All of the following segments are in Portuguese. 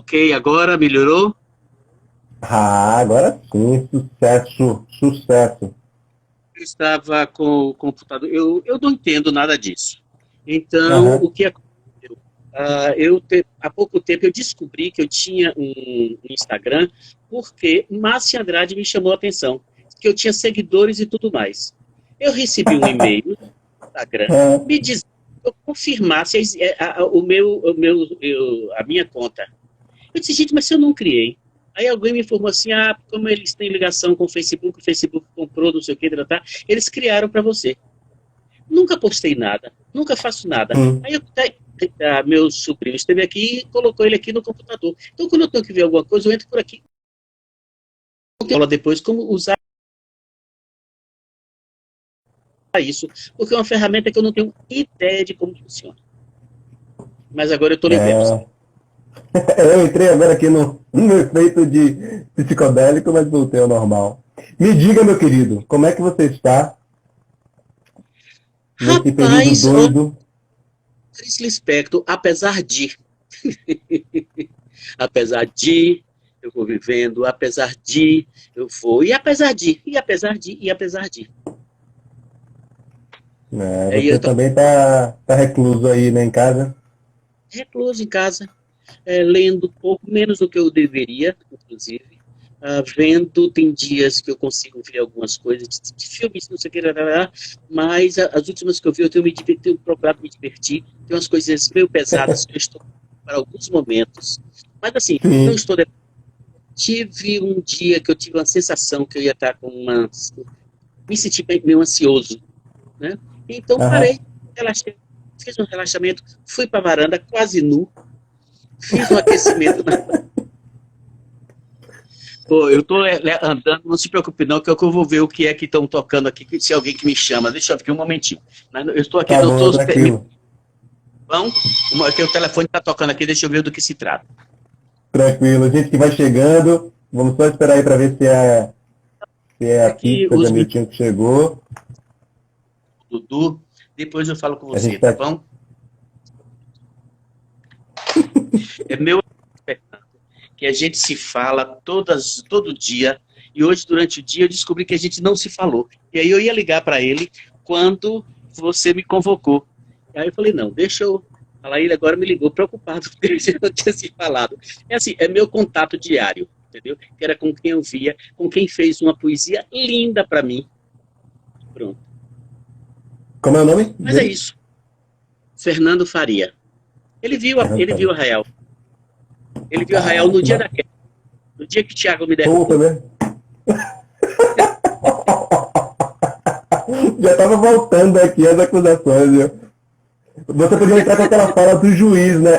ok, agora melhorou? Ah, agora sim, sucesso, sucesso. Eu estava com o computador. Eu não entendo nada disso. Então, Aham. o que aconteceu? Há pouco tempo eu descobri que eu tinha um Instagram porque Márcia Andrade me chamou a atenção, que eu tinha seguidores e tudo mais. Eu recebi um e-mail no Instagram Ah, me dizendo que eu confirmasse a minha conta. Eu disse, gente, mas se eu não criei. Aí alguém me informou assim, como eles têm ligação com o Facebook comprou, não sei o que, tá, eles criaram para você. Nunca postei nada, nunca faço nada. hum. Aí meu sobrinho esteve aqui e colocou ele aqui no computador. Então, quando eu tenho que ver alguma coisa, eu entro por aqui. Aula depois como usar isso, porque é uma ferramenta que eu não tenho ideia de como funciona. Mas agora eu estou liberto. É, eu entrei agora aqui no efeito de psicodélico, mas voltei ao normal. Me diga, meu querido, como é que você está nesse período Rapaz, ó, doido? Clarice Lispector, apesar de eu vou vivendo, apesar de eu vou, e apesar de. É, Aí você eu tô também tá recluso aí, né, em casa? recluso em casa, lendo pouco, menos do que eu deveria, inclusive. Vendo, tem dias que eu consigo ver algumas coisas de filmes, não sei o que, mas as últimas que eu vi, tenho procurado me divertir. Tem umas coisas meio pesadas que eu estou para alguns momentos. Mas assim, não Sim. estou. Tive um dia que eu tive uma sensação que eu ia estar com uma. Me senti meio ansioso, né? Então Aham. parei, relaxei, fiz um relaxamento, fui para a varanda quase nu, fiz um aquecimento. Pô, eu tô andando, não se preocupe não, que eu vou ver o que é que estão tocando aqui, se é alguém que me chama. Deixa eu ver aqui um momentinho. Eu estou aqui, Tá eu bom, tô me tranquilo. vão, que o telefone está tocando aqui, deixa eu ver do que se trata. Tranquilo. Gente que vai chegando, vamos só esperar aí para ver se é É a que pizza da os meninos Miltinho que chegou. do Dudu, depois eu falo com A você, gente tá tá. bom? É meu que a gente se fala todo dia, e hoje, durante o dia, eu descobri que a gente não se falou. E aí eu ia ligar para ele quando você me convocou. E aí eu falei, não, deixa eu falar. Ele agora me ligou preocupado, porque a gente não tinha se falado. É assim, é meu contato diário, entendeu? Que era com quem eu via, com quem fez uma poesia linda para mim. Pronto. Como é o nome Mas é dele? isso. Fernando Faria. Fernando Ele viu Faria. a Real. Ele viu a Real Ah, no que dia bacana. da queda, no dia que o Thiago me Pô, foi derrubou. mesmo. Já tava voltando aqui as acusações, viu? Você podia entrar com aquela fala do juiz, né?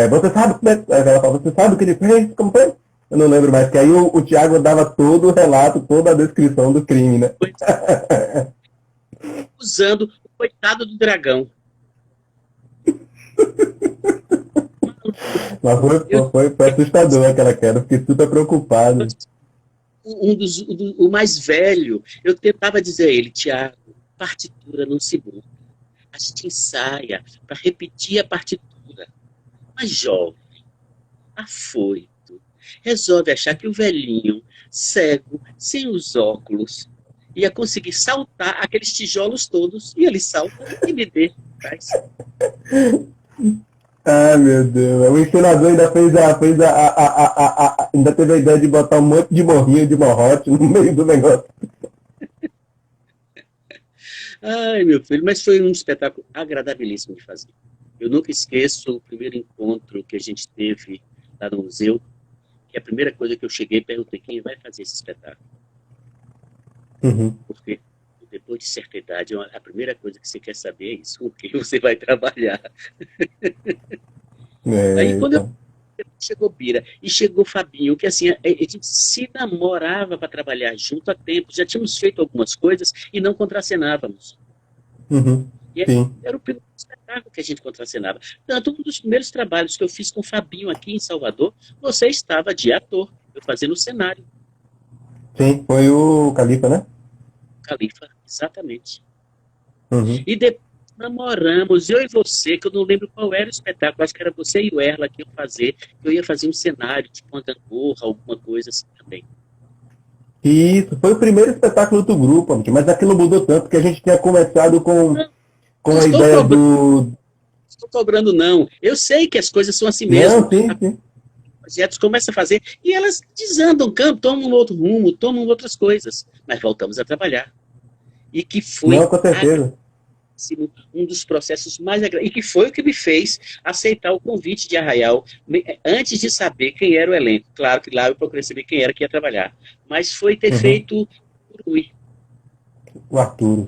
Você sabe como é, ela fala, você sabe o que ele fez? Como foi? Eu não lembro mais, que aí o Thiago dava todo o relato, toda a descrição do crime, né? Usando o coitado do dragão. Mas Eu, foi assustador aquela queda, fiquei super preocupado. o mais velho, eu tentava dizer a ele, Tiago, partitura não se muda. A gente ensaia para repetir a partitura. Mas jovem, afoito, resolve achar que o velhinho, cego, sem os óculos, ia conseguir saltar aqueles tijolos todos, e ele salta e me deixa atrás. Ah, meu Deus. O ensinador ainda ainda teve a ideia de botar um monte de morrinho de morrote no meio do negócio. Ai, meu filho, mas foi um espetáculo agradabilíssimo de fazer. Eu nunca esqueço o primeiro encontro que a gente teve lá no museu, que a primeira coisa que eu cheguei e perguntei quem vai fazer esse espetáculo. Uhum. Porque depois de certa idade, a primeira coisa que você quer saber é isso, com quem você vai trabalhar. Aí quando Eita. chegou Bira e chegou Fabinho, que assim, a gente se namorava para trabalhar junto há tempo, já tínhamos feito algumas coisas e não contracenávamos. Uhum. E Sim. era o primeiro espetáculo que a gente contracenava. Tanto um dos primeiros trabalhos que eu fiz com o Fabinho aqui em Salvador, você estava de ator, eu fazendo o cenário, Sim, foi o Califa, né? Califa, exatamente. Uhum. E depois namoramos, eu e você, que eu não lembro qual era o espetáculo, acho que era você e o Erla que iam fazer, que eu ia fazer um cenário, tipo uma gangorra, alguma coisa assim também. Isso, foi o primeiro espetáculo do grupo, amigo, mas aquilo mudou tanto que a gente tinha começado Não, com não a estou ideia cobrando, do. estou cobrando, não. Eu sei que as coisas são assim mesmo. Não, sim, sim. Projetos começam a fazer e elas desandam, tomam um outro rumo, tomam outras coisas. Mas voltamos a trabalhar. E que Não, foi com certeza. um dos processos mais e que foi o que me fez aceitar o convite de Arraial antes de saber quem era o elenco. Claro que lá eu procurei saber quem era que ia trabalhar, mas foi ter Uhum. feito o Rui. O Arturo.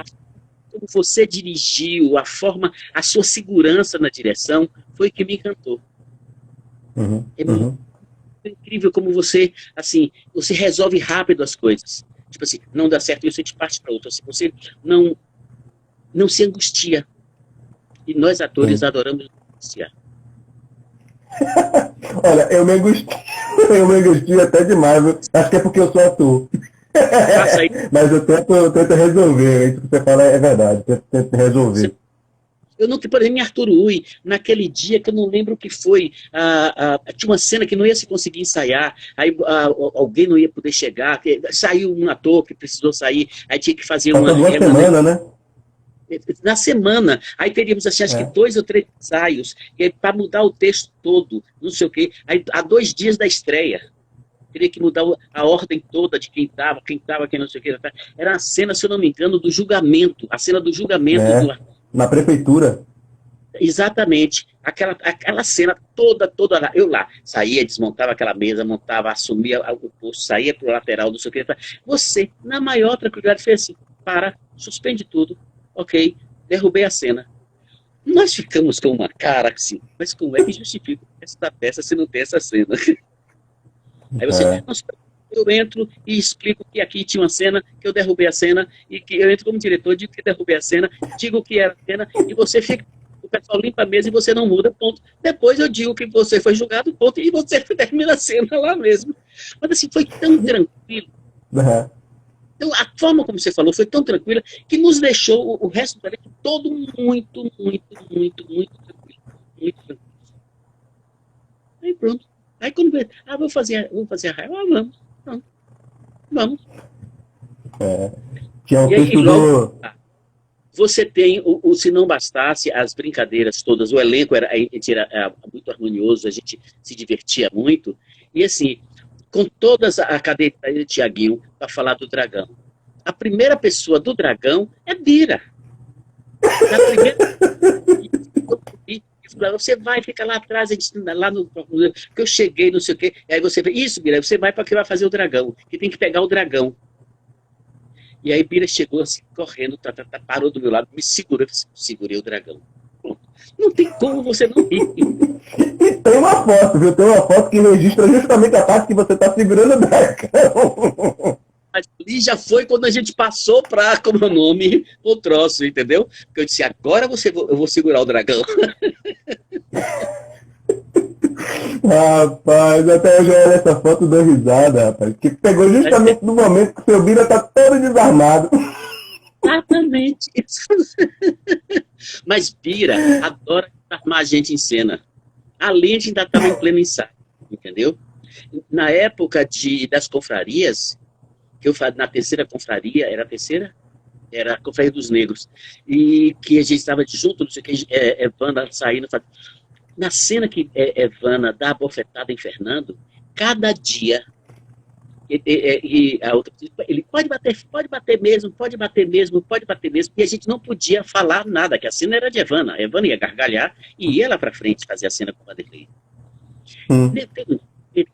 Como você dirigiu, a forma, a sua segurança na direção foi o que me encantou. Uhum. É muito Uhum. incrível como você, assim, você resolve rápido as coisas. Tipo assim, não dá certo e você te parte para outra. Assim, você não se angustia. E nós atores Sim. adoramos angustiar. Olha, eu me angustio, eu me angustio até demais, viu? Acho que é porque eu sou ator. Faça aí. Mas eu tento resolver, isso que você fala é verdade, tento resolver. Eu não, por exemplo, em Arthur Ui, naquele dia que eu não lembro o que foi, tinha uma cena que não ia se conseguir ensaiar, aí alguém não ia poder chegar, saiu um ator que precisou sair, aí tinha que fazer Passou duas semanas, né? na semana, aí teríamos assim, acho que É. 2 ou 3 ensaios, para mudar o texto todo, não sei o quê, aí há 2 dias da estreia, teria que mudar a ordem toda de quem estava, quem não sei o quê, era a cena, se eu não me engano, do julgamento, a cena do julgamento do É. Na prefeitura. exatamente. Aquela cena toda lá. Eu lá, saía, desmontava aquela mesa, montava, assumia o posto, saía para o lateral do seu querido. Você, na maior tranquilidade, fez assim: para, suspende tudo, ok, derrubei a cena. Nós ficamos com uma cara assim, mas como é que justifica essa peça se não tem essa cena? Aí você, É. não, eu entro e explico que aqui tinha uma cena, que eu derrubei a cena, e que eu entro como diretor, digo que derrubei a cena, digo que era a cena, e você fica, o pessoal limpa a mesa e você não muda, ponto. Depois eu digo que você foi julgado, ponto, e você termina a cena lá mesmo. Mas assim, foi tão tranquilo. É. Então, a forma como você falou foi tão tranquila que nos deixou o resto do elenco todo muito tranquilo. Muito tranquilo. Aí pronto. Aí quando vou fazer a raiva, vamos. Pronto, vamos. Que é o E aí, texto logo, do. você tem se não bastasse as brincadeiras todas, o elenco era muito harmonioso, a gente se divertia muito, e assim, com todas a cadeia de Tiaguinho para falar do dragão. A primeira pessoa do dragão é Bira. Na primeira você vai, fica lá atrás, lá no que eu cheguei, não sei o quê, e aí você vê, isso, Bira, você vai para que vai fazer o dragão, que tem que pegar o dragão. E aí Bira chegou assim, correndo, parou do meu lado, me segurou, segurei o dragão. Pronto. Não tem como você não rir. E tem uma foto, viu? Tem uma foto que registra justamente a parte que você está segurando o dragão. Mas ali já foi quando a gente passou para, como é o nome, o troço, entendeu? Porque eu disse, agora eu vou segurar o dragão. Rapaz, até eu já olho essa foto e dou risada, rapaz. Que pegou justamente no momento que o seu Bira tá todo desarmado. Exatamente. Mas Bira adora armar a gente em cena. Ali a gente ainda estava em pleno ensaio, entendeu? Na época das confrarias, que eu na terceira confraria, era a terceira? Era a Confraria dos Negros, e que a gente estava junto, não sei o que, Evana saindo, na cena que Evana dá a bofetada em Fernando, cada dia, e a outra, ele pode bater mesmo, pode bater mesmo, pode bater mesmo, e a gente não podia falar nada, que a cena era de Evana, a Evana ia gargalhar e ia lá para frente fazer a cena com o Vanderlei. Ele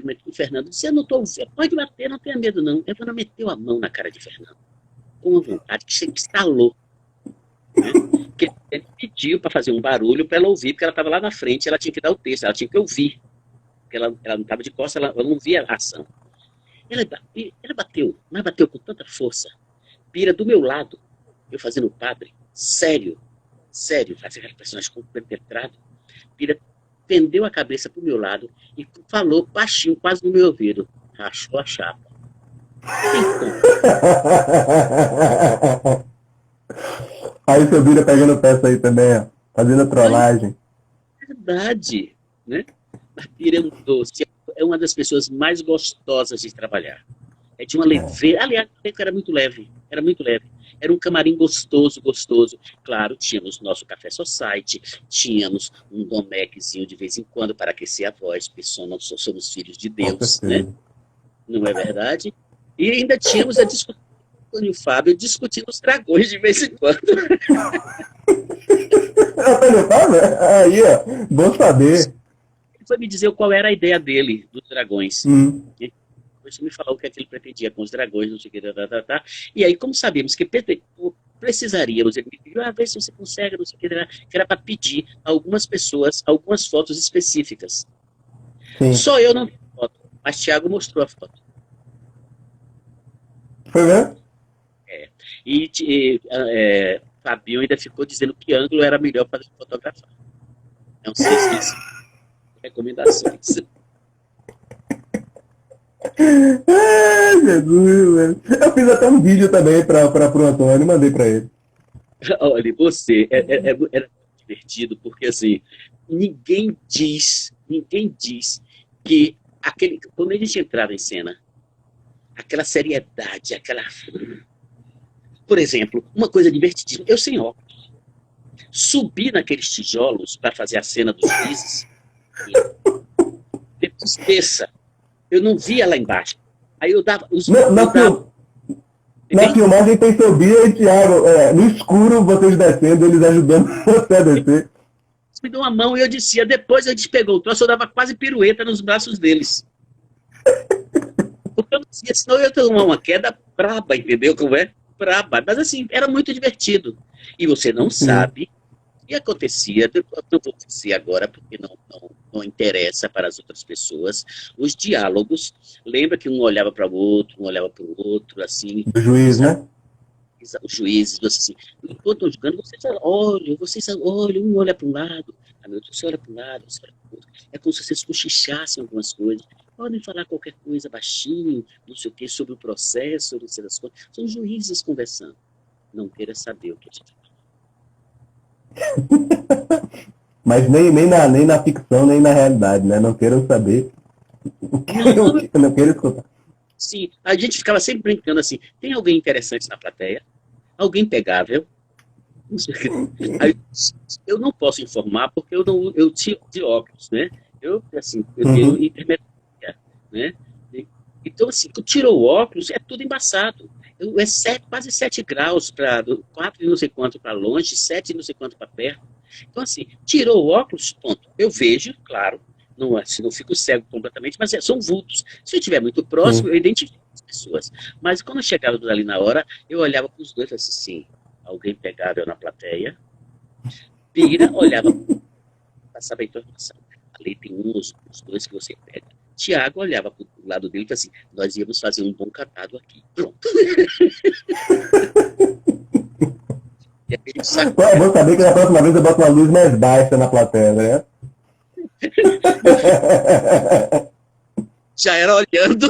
meteu o Fernando, disse, eu não estou, pode bater, não tenha medo não. Evana meteu a mão na cara de Fernando, com uma vontade que estalou. Né? Porque ele pediu para fazer um barulho para ela ouvir, porque ela estava lá na frente, ela tinha que dar o texto, ela tinha que ouvir. Porque ela não estava de costas, ela não via a ação. Ela bateu, mas bateu com tanta força. Pira do meu lado, eu fazendo o padre, sério, fazendo aquele personagem compenetrado. Pira pendeu a cabeça para o meu lado e falou baixinho, quase no meu ouvido, rachou a chapa. Tem como. Aí seu Bira pegando peça aí também, ó, fazendo a trollagem. É verdade, né? A Bira é um doce, é uma das pessoas mais gostosas de trabalhar. É de uma É, leveza. Aliás, o elenco era muito leve. Era muito leve. Era um camarim gostoso, gostoso. Claro, tínhamos nosso Café Society, tínhamos um Domeczinho de vez em quando para aquecer a voz, porque somos filhos de com Deus, né? certeza. Não é verdade? E ainda tínhamos a discussão com o Fábio discutindo os dragões de vez em quando. Antônio Fábio? Aí, ó, bom saber. Ele foi me dizer qual era a ideia dele dos dragões. Hum, Começou a me falar o que é que ele pretendia com os dragões, não sei o que, tá. E aí, como sabíamos que precisaríamos, ele me pediu, vê se você consegue, não sei o que era para pedir a algumas pessoas algumas fotos específicas. sim. Só eu não tenho foto, mas Thiago mostrou a foto. Foi mesmo? Fabinho ainda ficou dizendo que ângulo era melhor para fotografar. Não sei se isso é recomendações. Ai, Jesus, velho. Eu fiz até um vídeo também pro Antônio e mandei pra ele. Olha, você era divertido porque assim ninguém diz que quando a gente entrava em cena, aquela seriedade, por exemplo, uma coisa divertidíssima, eu sem óculos, subi naqueles tijolos para fazer a cena dos juízes, depois desça, eu não via lá embaixo. Aí eu dava Na, na, fil- na filmagem tem seu Bia e Thiago, no escuro, vocês descendo, eles ajudando você a descer. me deu uma mão e eu descia. Depois a gente pegou o troço, eu dava quase pirueta nos braços deles. Porque eu não dizia, senão eu ia ter uma queda braba, entendeu como é? Braba. Mas assim, era muito divertido. E você não Sim. sabe o que acontecia. Eu não vou dizer agora, porque não interessa para as outras pessoas. Os diálogos, lembra que um olhava para o outro, um olhava para o outro, assim, Do juiz, os né? os juízes, assim, enquanto estão julgando, vocês olham, um olha para um lado, você olha para um lado, você olha para o outro. É como se vocês cochichassem algumas coisas. Podem falar qualquer coisa baixinho, não sei o quê, sobre o processo, não sei das coisas. São juízes conversando. Não queira saber o que a gente fala. Mas nem na ficção, nem na realidade, né? Não queiram saber. Não, Não queiram escutar. sim, a gente ficava sempre brincando assim, tem alguém interessante na plateia? Alguém pegável? Não sei o quê. Aí, eu não posso informar porque eu tiro de óculos, né? Eu tenho Uhum. intermédio, né? Então, assim, tu tirou o óculos, é tudo embaçado. Quase 7 graus para 4 e não sei quanto para longe, 7 e não sei quanto para perto. Então, assim, tirou o óculos, ponto. Eu vejo, claro, não, assim, não fico cego completamente, mas são vultos. Se eu estiver muito próximo, Sim. eu identifico as pessoas. Mas quando eu chegava ali na hora, eu olhava para os dois e assim, sim, alguém pegava eu na plateia, vira, olhava, passava a informação. Ali tem os dois que você pega. Tiago olhava para o lado dele e falava assim, nós íamos fazer um bom catado aqui. Pronto. E aí a gente sacou. Ué, vou saber que na próxima vez eu boto uma luz mais baixa na plateia, né? Já era olhando.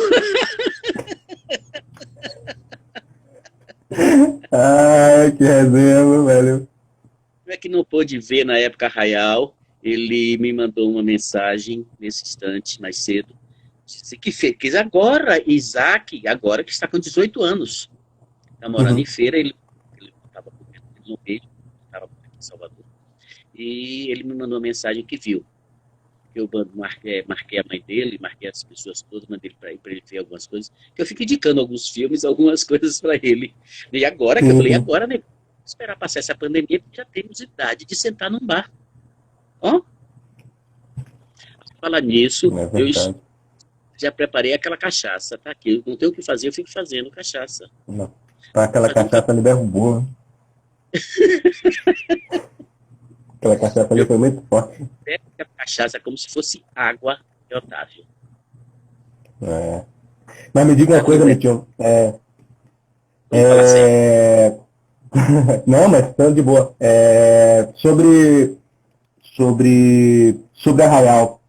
Ai, que resenha, velho. Como é que não pôde ver na época real? Ele me mandou uma mensagem nesse instante, mais cedo. Disse que fez agora, Isaac, agora que está com 18 anos. Está morando em Uhum. Feira, ele estava no Rio, estava aqui em Salvador. E ele me mandou uma mensagem que viu. Eu marquei a mãe dele, marquei as pessoas todas, mandei para ele ver algumas coisas. Que eu fico indicando alguns filmes, algumas coisas para ele. E agora, que eu Sim, falei, sim. agora, né? Esperar passar essa pandemia, porque já temos idade de sentar num bar. Ó, falar nisso, É eu verdade. já preparei aquela cachaça, tá aqui. Eu não tenho o que fazer, eu fico fazendo cachaça. Não. Tá, aquela Fazer um cachaça me derrubou. Aquela cachaça ali eu foi muito forte. pego a cachaça como se fosse água de Otávio. É. Mas me diga uma Tá coisa, doendo? Mitinho. Vamos falar sério. É... Não, mas estando de boa. Sobre Arraial.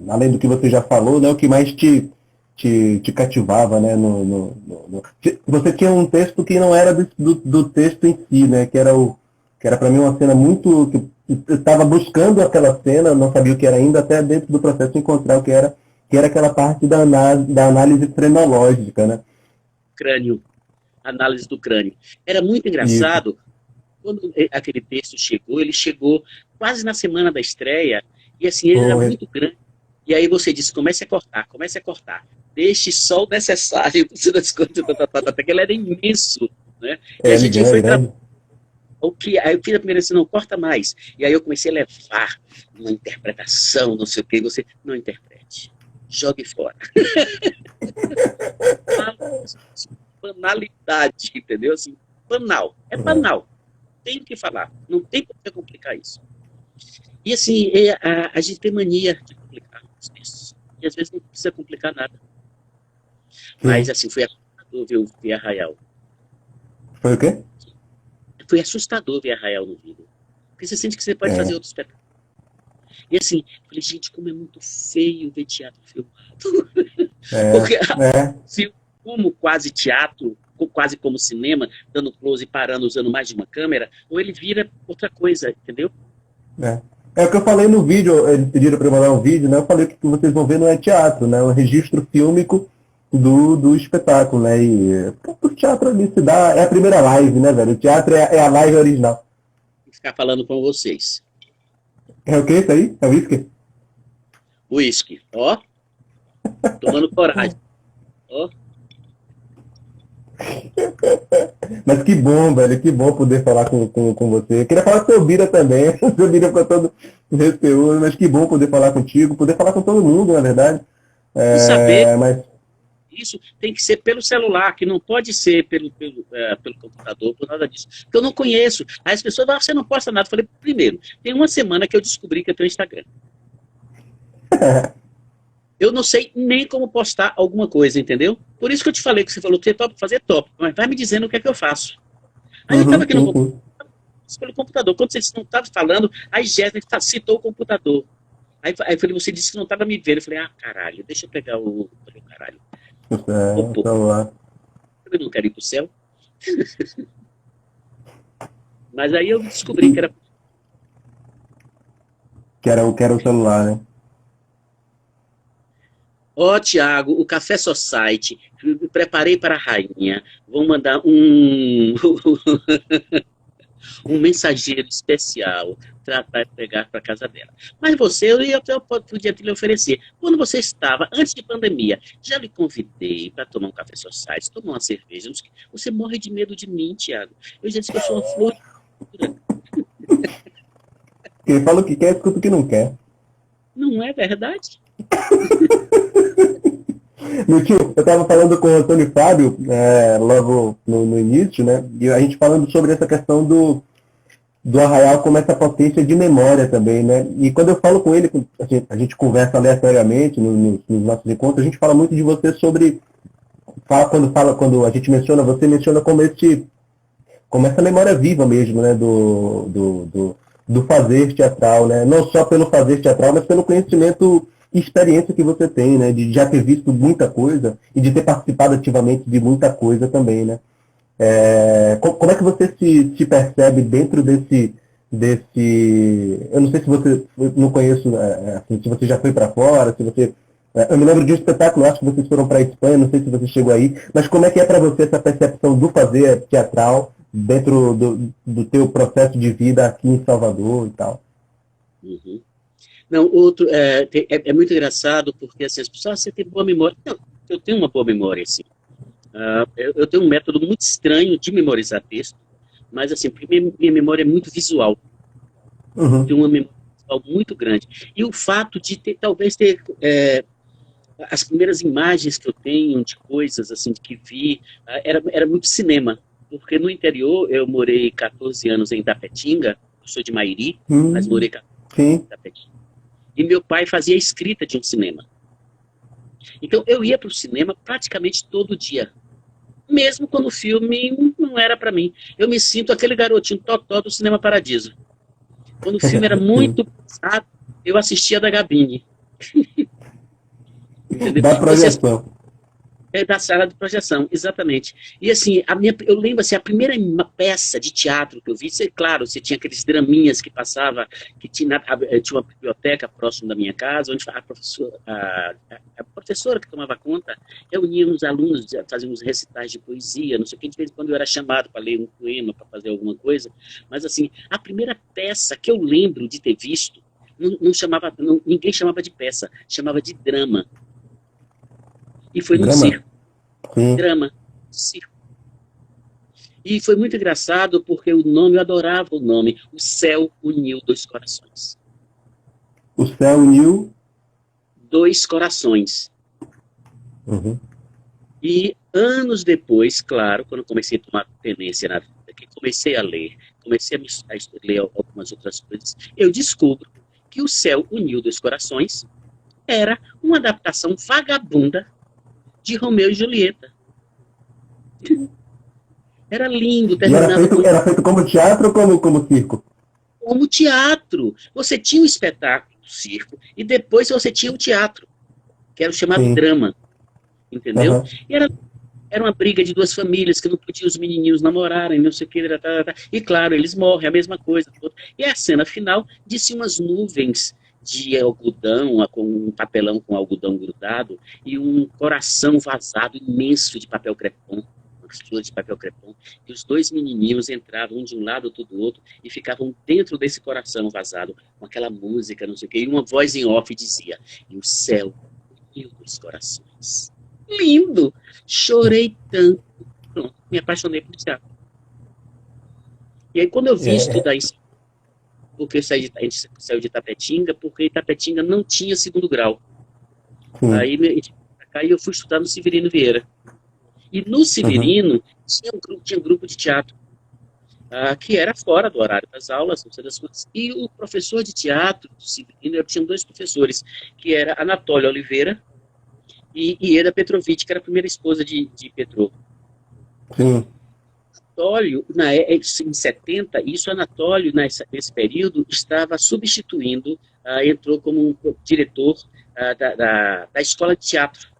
Além do que você já falou, né, o que mais te te cativava, né? Você tinha um texto que não era do texto em si, né? Que era para mim uma cena muito... Eu estava buscando aquela cena, não sabia o que era ainda, até dentro do processo encontrar o que era aquela parte da análise frenológica, né? Crânio, análise do crânio. Era muito Isso. engraçado, quando aquele texto chegou, ele chegou quase na semana da estreia, e assim, ele era Foi. muito grande. E aí você disse, comece a cortar. Deixe só o necessário, das coisas, até que ele era imenso, né? E a É, gente grande, foi trabalhando. grande. Aí eu fiz a primeira vez, não, corta mais. E aí eu comecei a levar uma interpretação, não sei o que, e você, não interprete. Jogue fora. Banalidade, entendeu? Assim, banal. É banal. Tem o que falar. Não tem por que complicar isso. E assim, a gente tem mania de complicar os textos. E às vezes não precisa complicar nada. Mas Sim. assim, foi assustador ver Arraial. Foi o quê? Foi assustador ver Arraial no vídeo. Porque você sente que você pode fazer É, outro espetáculo. E assim, eu falei, gente, como é muito feio ver teatro filmado. é, Porque é. se como quase teatro, quase como cinema, dando close e parando, usando mais de uma câmera, ou ele vira outra coisa, entendeu? É. É o que eu falei no vídeo, eles pediram para eu mandar um vídeo, né? Eu falei que o que vocês vão ver não é teatro, né? É um registro fílmico do espetáculo, né? E o teatro ali se dá, é a primeira live, né, velho? O teatro é a live original. Vou ficar falando com vocês. É o que isso aí? É o whisky? Whisky, ó, tomando coragem, ó. Mas que bom, velho, que bom poder falar com você. Eu queria falar com o seu Bira também, o seu Bira ficou todo receoso, mas que bom poder falar contigo, poder falar com todo mundo, na verdade. E saber É, mas isso tem que ser pelo celular, que não pode ser pelo computador, por nada disso. Porque eu não conheço. Aí as pessoas falam, você não posta nada. Eu falei, primeiro, tem uma semana que eu descobri que eu tenho Instagram. Eu não sei nem como postar alguma coisa, entendeu? Por isso que eu te falei que você falou que você topa fazer top, mas vai me dizendo o que é que eu faço. Aí eu estava uhum, aqui no sim, computador, sim. pelo computador. Quando você não estava falando, aí Jéssica citou o computador. Aí eu falei, você disse que não estava me vendo. Eu falei, caralho, deixa eu pegar o... Eu falei, caralho, É, pô, então lá. eu não quero ir pro céu. Mas aí eu descobri que era... Que era o celular, né? Ó, Tiago, o Café Society, me preparei para a rainha. Vou mandar um, um mensageiro especial para pegar para casa dela. Mas você, eu podia te lhe oferecer. Quando você estava, antes de pandemia, já lhe convidei para tomar um Café Society, tomar uma cerveja. Você morre de medo de mim, Tiago. Eu já disse que eu sou uma flor de cura. Quem fala o que quer, escuta o que não quer. Não é verdade? Meu tio, eu estava falando com o Antônio Fábio, logo no início, né? E a gente falando sobre essa questão do Arraial como essa potência de memória também, né? E quando eu falo com ele, a gente conversa aleatoriamente nos nossos encontros, a gente fala muito de você sobre... Quando a gente menciona, você menciona como essa memória viva mesmo, né? Do fazer teatral, né? Não só pelo fazer teatral, mas pelo conhecimento e experiência que você tem, né? De já ter visto muita coisa e de ter participado ativamente de muita coisa também, né? Como é que você se percebe dentro desse... Eu não sei se você... Eu não conheço, assim, se você já foi para fora, se você... Eu me lembro de um espetáculo, acho que vocês foram para a Espanha, não sei se você chegou aí, mas como é que é para você essa percepção do fazer teatral dentro do teu processo de vida aqui em Salvador e tal? Uhum. Não, outro, é muito engraçado, porque assim, as pessoas, você tem boa memória. Não, eu tenho uma boa memória, assim. Eu tenho um método muito estranho de memorizar texto, mas assim, porque minha memória é muito visual. Eu Uhum. tenho uma memória visual muito grande. E o fato de talvez ter as primeiras imagens que eu tenho de coisas assim que vi, era muito cinema. Porque no interior eu morei 14 anos em Itapetinga, eu sou de Mairi, mas morei 14 anos em Sim. Itapetinga. E meu pai fazia a escrita de um cinema. Então eu ia para o cinema praticamente todo dia. Mesmo quando o filme não era para mim. Eu me sinto aquele garotinho totó do Cinema Paradiso. Quando o filme era Sim. muito pesado, eu assistia da Gabine. Entendeu? Da Você projeção. É da sala de projeção, exatamente. E assim, eu lembro assim, a primeira peça de teatro que eu vi, claro, você tinha aqueles draminhas que passava, que tinha uma biblioteca próximo da minha casa, onde a professora que tomava conta reunia os alunos, fazia uns recitais de poesia, não sei o que, de vez em quando eu era chamado para ler um poema, para fazer alguma coisa, mas assim, a primeira peça que eu lembro de ter visto, ninguém chamava de peça, chamava de drama. E foi num Drama? circo. Sim. Drama, circo. E foi muito engraçado porque o nome, eu adorava o nome, O Céu Uniu Dois Corações. O céu uniu. Dois Corações. Uhum. E anos depois, claro, quando comecei a tomar tenência na vida, que comecei a ler, comecei a ler algumas outras coisas, eu descubro que O Céu Uniu Dois Corações era uma adaptação vagabunda de Romeu e Julieta. Era lindo, E terminava era feito como teatro ou como circo? como teatro. Você tinha o espetáculo do circo e depois você tinha o teatro, que era o chamado Sim. drama, entendeu? Uhum. E era uma briga de duas famílias que não podiam os menininhos namorarem, não sei o que, e claro, eles morrem, a mesma coisa. E a cena final disse umas nuvens de algodão, com um papelão com algodão grudado e um coração vazado imenso de papel crepom, flores de papel crepom, e os dois menininhos entravam um de um lado, outro do outro, e ficavam dentro desse coração vazado, com aquela música, não sei o quê, e uma voz em off dizia, e o céu uniu os corações. Lindo! Chorei tanto. Pronto, me apaixonei por teatro. E aí, quando eu vim estudar isso, porque a gente saiu de Itapetinga, porque Itapetinga não tinha segundo grau. Aí eu fui estudar no Severino Vieira. E no Severino tinha um grupo de teatro, que era fora do horário das aulas, não sei das coisas. E o professor de teatro do Severino, eu tinha dois professores, que era Anatólio Oliveira e Ieda Petrovitch, que era a primeira esposa de Petrov. Sim. Anatólio, em 70, Anatólio, nesse período, estava substituindo, entrou como um diretor da escola de teatro.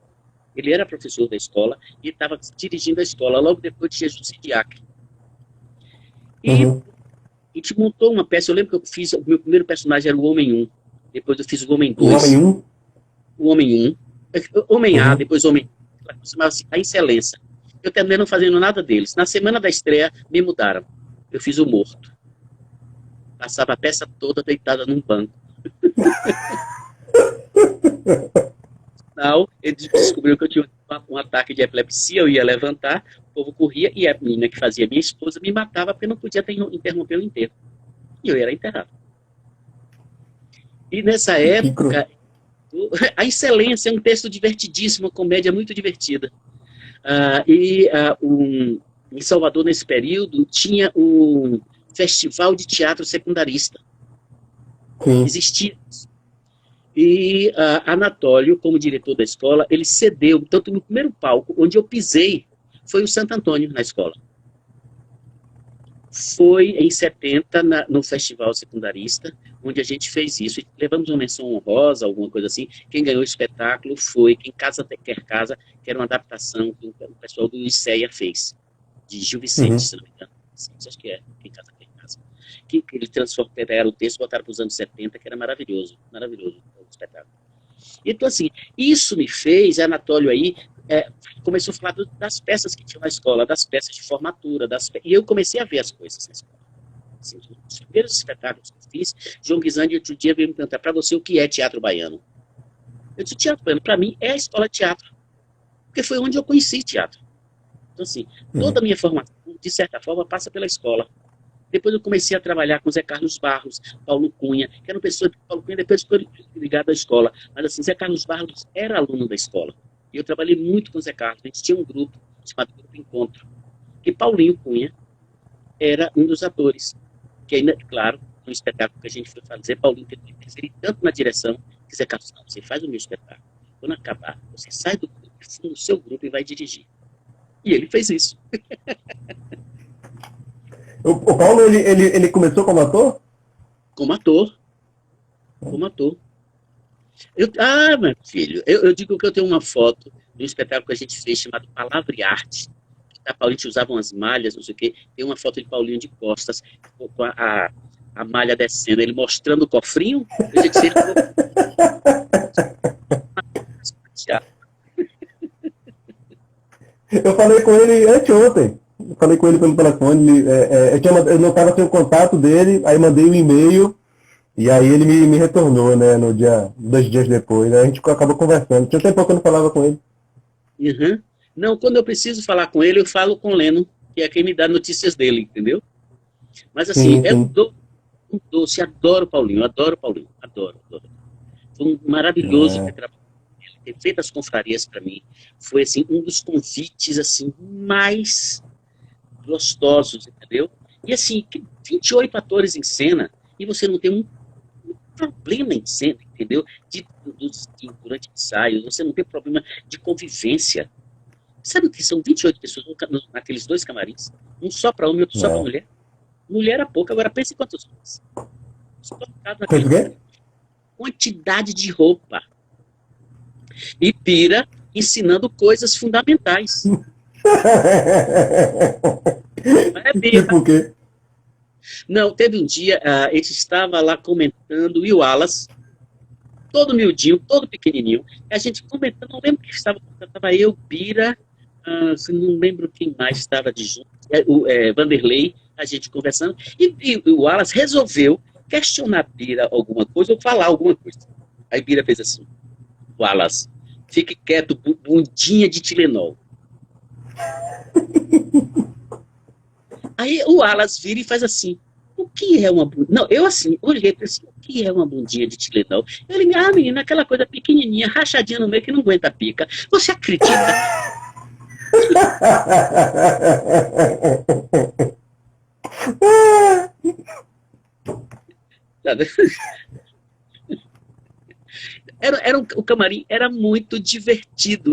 Ele era professor da escola e estava dirigindo a escola logo depois de Jesus Sidiac. E a gente montou uma peça. Eu lembro que eu fiz, o meu primeiro personagem era o Homem 1, depois eu fiz o Homem 2. O Homem 1? O Homem 1. Homem A, depois Homem 2. Chamava-se A Excelência. Eu terminei não fazendo nada deles. Na semana da estreia, me mudaram. Eu fiz o morto. Passava a peça toda deitada num banco. Não, ele descobriu que eu tinha um ataque de epilepsia, eu ia levantar, o povo corria, e a menina que fazia minha esposa me matava porque não podia interromper o enterro. E eu era enterrado. E nessa época, A Excelência é um texto divertidíssimo, uma comédia muito divertida. Em Salvador, nesse período, tinha um festival de teatro secundarista. Existia. E Anatólio, como diretor da escola, ele cedeu, tanto no primeiro palco, onde eu pisei, foi o Santo Antônio, na escola. Foi em 70, no festival secundarista, onde a gente fez isso. E levamos uma menção honrosa, alguma coisa assim. Quem ganhou o espetáculo foi Quem Casa Quer Casa, que era uma adaptação que o pessoal do ICEA fez, de Gil Vicente, se não me engano. Acho que é Quem Casa Quer Casa. Que ele transformaram o texto, botaram para os anos 70, que era maravilhoso o espetáculo. Então, assim, isso me fez, Anatólio aí, começou a falar das peças que tinha na escola, das peças de formatura, e eu comecei a ver as coisas na escola. Assim, os primeiros espetáculos que eu fiz, João Guisandi outro dia veio me perguntar para você o que é teatro baiano. Eu disse, teatro baiano, para mim, é a escola de teatro. Porque foi onde eu conheci teatro. Então, assim, toda a minha formação, de certa forma, passa pela escola. Depois eu comecei a trabalhar com Zé Carlos Barros, Paulo Cunha, que era uma pessoa que Paulo Cunha depois ficou ligado à escola. Mas assim, Zé Carlos Barros era aluno da escola. E eu trabalhei muito com Zé Carlos. A gente tinha um grupo chamado Grupo Encontro. Que Paulinho Cunha era um dos atores. Que ainda, claro, no espetáculo que a gente foi fazer, Paulinho teve que interferir tanto na direção que Zé Carlos, não, você faz o meu espetáculo. Quando acabar, você sai do grupo, funda o seu grupo e vai dirigir. E ele fez isso. O Paulo, ele começou como ator? Como ator. Como ator. Meu filho, eu digo que eu tenho uma foto de um espetáculo que a gente fez chamado Palavra e Arte. A Paulinho usava umas malhas, não sei o quê. Tem uma foto de Paulinho de costas, com a malha descendo, ele mostrando o cofrinho. Eu disse, ele... Eu falei com ele anteontem. Falei com ele pelo telefone. Eu não estava sem o contato dele, aí mandei um e-mail. E aí ele me retornou, né, no dia, 2 dias depois. Né, a gente acabou conversando. Tinha tempo que eu não falava com ele. Uhum. Não, quando eu preciso falar com ele, eu falo com o Leno, que é quem me dá notícias dele, entendeu? Mas assim, Sim. é um doce, adoro o Paulinho, adoro. Foi um maravilhoso ter trabalhado com ele, ter feito as confrarias para mim. Foi assim, um dos convites assim, mais gostosos, entendeu? E assim, 28 atores em cena, e você não tem um problema em cena, entendeu? Durante ensaios, você não tem problema de convivência. Sabe o que são 28 pessoas naqueles 2 camarins? Um só para homem e outro só para mulher. Mulher era pouco, agora pense em quantos homens. Quantidade de roupa. E Bira ensinando coisas fundamentais. É Bira. Tipo o quê? Não, teve um dia, a gente estava lá comentando, e o Wallace, todo miudinho, todo pequenininho, a gente comentando, não lembro que estava eu, Bira, não lembro quem mais estava de junto, Vanderlei, a gente conversando, e o Wallace resolveu questionar Bira alguma coisa ou falar alguma coisa. Aí Bira fez assim, Wallace, fique quieto, bundinha de Tilenol. Aí o Wallace vira e faz assim, o que é uma bundinha? Não, eu assim, olhei para assim, o que é uma bundinha de Tilenol? Ele, menina, aquela coisa pequenininha, rachadinha no meio que não aguenta a pica. Você acredita? O camarim era muito divertido,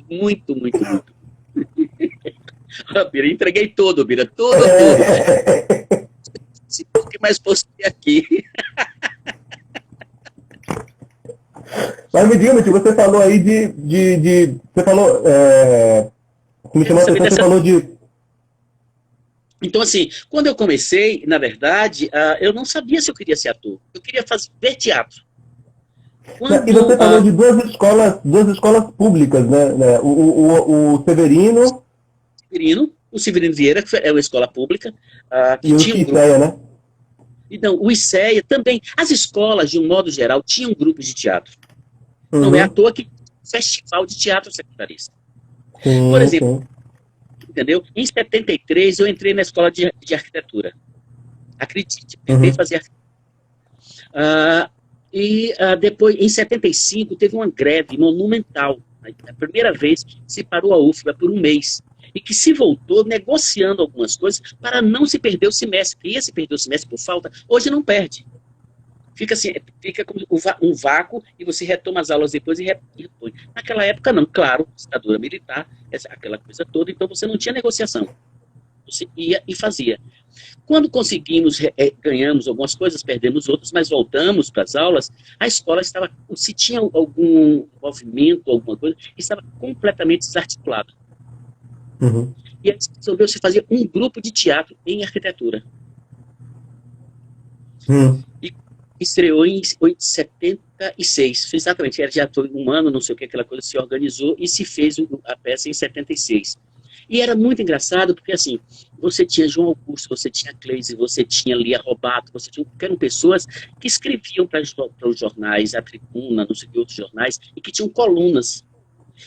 muito. Bira, entreguei todo, Bira, tudo. Se o que mais postei aqui. Mas me diga, você falou aí você falou, me chamou a atenção, você falou de... Então, assim, quando eu comecei, na verdade, eu não sabia se eu queria ser ator. Eu queria ver teatro. E você falou de duas escolas públicas, né? O Severino... O Severino Vieira, que é uma escola pública. E o ICEA, né? Então, o ICEA também. As escolas, de um modo geral, tinham grupos de teatro. Uhum. Não é à toa que festival de teatro secundarista. Por exemplo, entendeu? Em 73, eu entrei na escola de arquitetura. Acredite, tentei fazer arquitetura. Depois, em 75, teve uma greve monumental. A primeira vez que se parou a UFBA por um mês. E que se voltou negociando algumas coisas para não se perder o semestre. Ia se perder o semestre por falta, hoje não perde. Fica assim, fica como um vácuo e você retoma as aulas depois e repõe. Naquela época não, claro, ditadura militar, aquela coisa toda, então você não tinha negociação. Você ia e fazia. Quando conseguimos, ganhamos algumas coisas, perdemos outras, mas voltamos para as aulas, a escola estava, se tinha algum movimento, alguma coisa, estava completamente desarticulada. Uhum. E aí resolveu se fazer um grupo de teatro em arquitetura. E estreou em 76. Exatamente, já foi um ano, não sei o que, aquela coisa se organizou e se fez a peça em 76. E era muito engraçado, porque assim, você tinha João Augusto, você tinha Cleise, você tinha Lia Robato, que eram pessoas que escreviam para os jornais, a Tribuna, não sei o que, outros jornais, e que tinham colunas.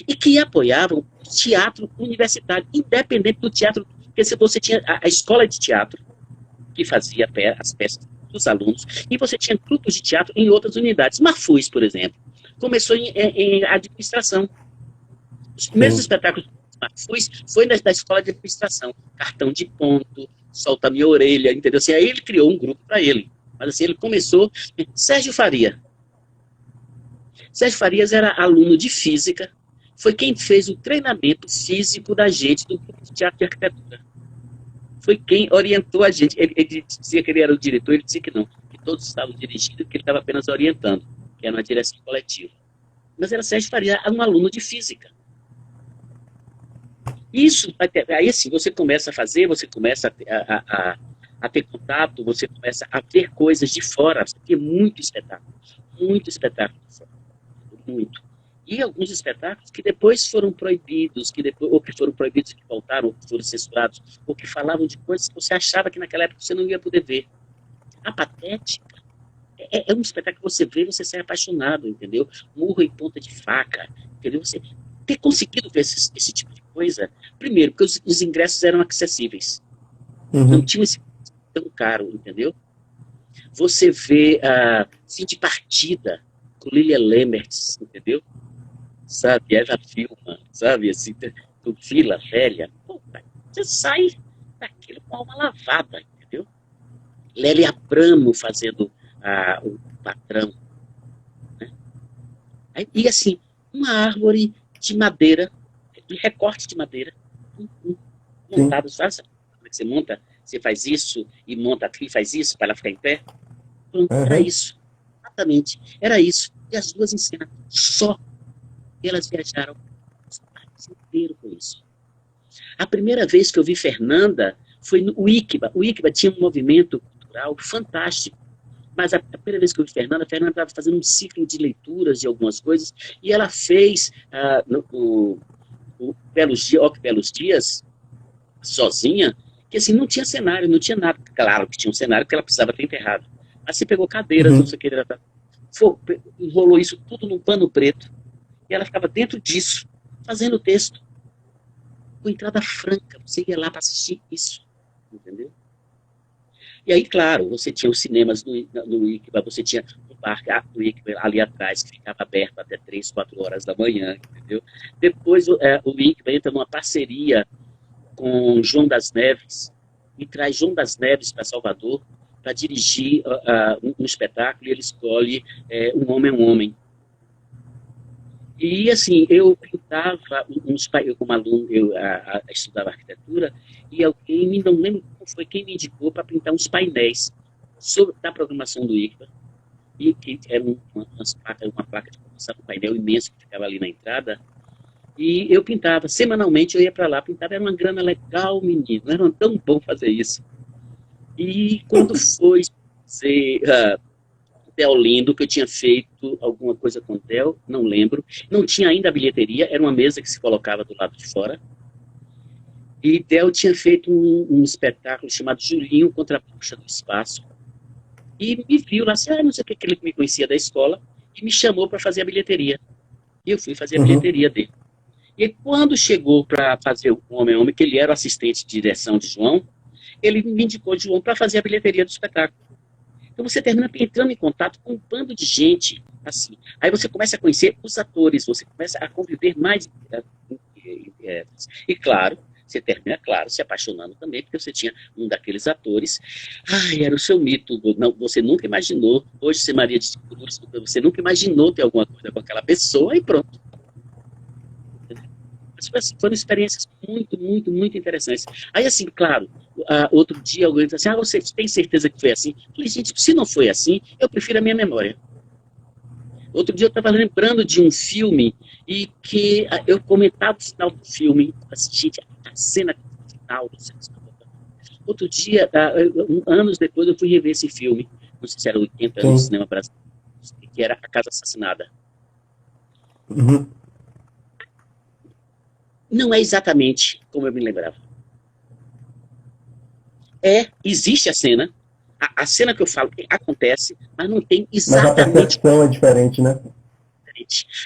E que apoiavam o teatro universitário, independente do teatro, porque você tinha a escola de teatro, que fazia as peças dos alunos, e você tinha grupos de teatro em outras unidades. Marfuz, por exemplo, começou em administração. Os primeiros espetáculos de Marfuz foi da escola de administração. Cartão de ponto, Solta Minha Orelha, entendeu? Assim, aí ele criou um grupo para ele. Mas assim, ele começou... Sérgio Farias era aluno de física, foi quem fez o treinamento físico da gente do grupo de teatro de arquitetura. Foi quem orientou a gente. Ele dizia que ele era o diretor, ele dizia que não, que todos estavam dirigindo, que ele estava apenas orientando. que era uma direção coletiva. Mas era Sérgio Faria, um aluno de física. Isso, aí assim, você começa a fazer, você começa a ter contato, você começa a ver coisas de fora, você tem muito espetáculo de fora, muito. E alguns espetáculos que depois foram proibidos, ou que foram proibidos e que voltaram, ou que foram censurados, ou que falavam de coisas que você achava que naquela época você não ia poder ver. A Patética é um espetáculo que você vê e você sai apaixonado, entendeu? Murro em ponta de faca, entendeu? Você ter conseguido ver esse tipo de coisa, primeiro, porque os ingressos eram acessíveis. Não tinha esse tão caro, entendeu? Você vê fim de partida com Lilia Lemmertz, entendeu? Sabe, Eva Filma, sabe, assim, do Vila Velha. Pô, você sai daquilo com a alma lavada, entendeu? Lélia Abramo fazendo o patrão. Né? E assim, uma árvore de madeira, de recorte de madeira, montado, sabe como é que você monta? Você faz isso e monta aqui, faz isso para ela ficar em pé? Pronto, era isso. Exatamente, era isso. E as duas em cena, só. E elas viajaram o país inteiro com isso. A primeira vez que eu vi Fernanda foi no ICBA. O ICBA tinha um movimento cultural fantástico. Mas a primeira vez que eu vi Fernanda estava fazendo um ciclo de leituras de algumas coisas, e ela fez o Belos Dias, ó que Belos Dias, sozinha, que assim, não tinha cenário, não tinha nada. Claro que tinha um cenário que ela precisava ter enterrado. Mas você pegou cadeiras, não sei o que, enrolou isso tudo num pano preto, e ela ficava dentro disso, fazendo o texto. Com entrada franca, você ia lá para assistir isso, entendeu? E aí, claro, você tinha os cinemas no ICBA, você tinha o parque do ICBA ali atrás, que ficava aberto até 3, 4 horas da manhã, entendeu? Depois o ICBA entra numa parceria com João das Neves, e traz João das Neves para Salvador para dirigir um espetáculo, e ele escolhe Um Homem é um Homem. E, assim, eu pintava, eu como aluno, eu estudava arquitetura, e alguém, não lembro como foi, quem me indicou para pintar uns painéis da programação do ICBA, e que era uma placa de programação, um painel imenso que ficava ali na entrada, e eu pintava, semanalmente eu ia para lá, pintava, era uma grana legal, menino, era tão bom fazer isso. E quando foi ser... Theo Lindo, que eu tinha feito alguma coisa com o Theo, não lembro. Não tinha ainda a bilheteria, era uma mesa que se colocava do lado de fora. E Theo tinha feito um espetáculo chamado Julinho contra a Bruxa do Espaço. E me viu lá, assim, não sei o que, ele me conhecia da escola, e me chamou para fazer a bilheteria. E eu fui fazer a bilheteria dele. E quando chegou para fazer o Homem a Homem, que ele era o assistente de direção de João, ele me indicou João para fazer a bilheteria do espetáculo. Então você termina entrando em contato com um bando de gente, assim. Aí você começa a conhecer os atores, você começa a conviver mais. E claro, você termina, claro, se apaixonando também, porque você tinha um daqueles atores. Ai, era o seu mito. Não, você nunca imaginou, hoje ser Maria de Cruz, você nunca imaginou ter alguma coisa com aquela pessoa e pronto. Foram experiências muito, muito, muito interessantes. Aí, assim, claro, outro dia alguém disse assim, você tem certeza que foi assim? Eu falei, gente, se não foi assim, eu prefiro a minha memória. Outro dia eu estava lembrando de um filme e que eu comentava o final do filme, assim, gente, a cena final do filme. Outro dia, anos depois, eu fui rever esse filme, não sei se era 80 anos de cinema brasileiro, que era A Casa Assassinada. Não é exatamente como eu me lembrava. Existe a cena, a cena que eu falo acontece, mas não tem exatamente... Mas a percepção é diferente, né?